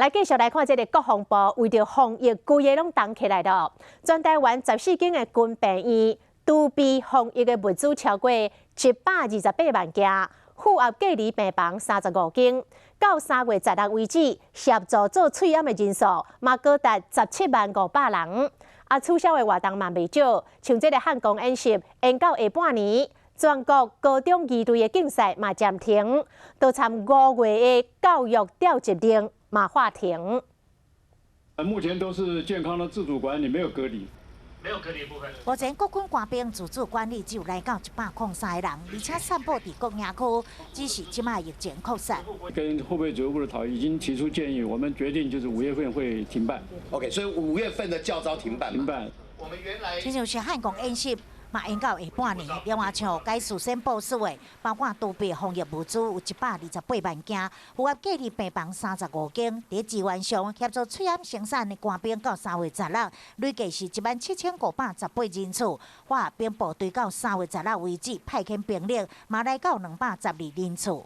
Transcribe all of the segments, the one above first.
来继续来看这个国防部为着防疫，规个拢动起来了。全台湾14间的军病院储备防疫的物资超过128万件，负压隔离病房35间。到3月16日为止，协助做喙炎的人数嘛高达17万500人。取消的活动嘛未少，像这个汉光演习延到下半年。 全国高中二队的竞赛嘛暂停，都参5月的教育调集令嘛划停。目前都是健康的自主管理，没有隔离。 没有隔离部分。目前国军官兵自主管理只有来到103个人，而且散布伫各营区，只是即卖疫情扩散。跟后备指挥部的讨论已经提出建议，我们决定就是5月份会停办。OK， 所以5月份的教招停办。停办。我们原来。亲像是汉光演习。 嘛，延到下半年，另外像该事先部署的，包括储备防疫物资有128万件，符合隔离病房35间。伫资源上协助喙炎生产的官兵到3月16日，累计是17518人次。化兵部队到3月16日为止，派遣兵力嘛来到212人次。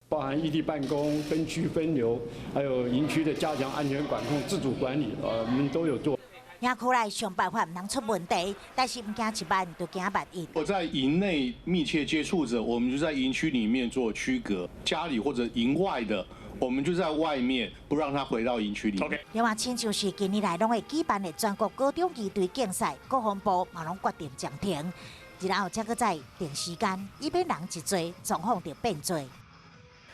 包含异地办公、分区分流，还有营区的加强安全管控、自主管理，我们都有做。 营区内想办法唔能出问题，但是唔惊1万，就惊万一。我在营内密切接触者，我们就在营区里面做区隔；家里或者营外的，我们就在外面，不让他回到营区里面。另外，亲像是今年来拢会举办的全国高中二队竞赛，国防部嘛拢决定暂停，然后才搁再定时间，以免人一多，状况就变多。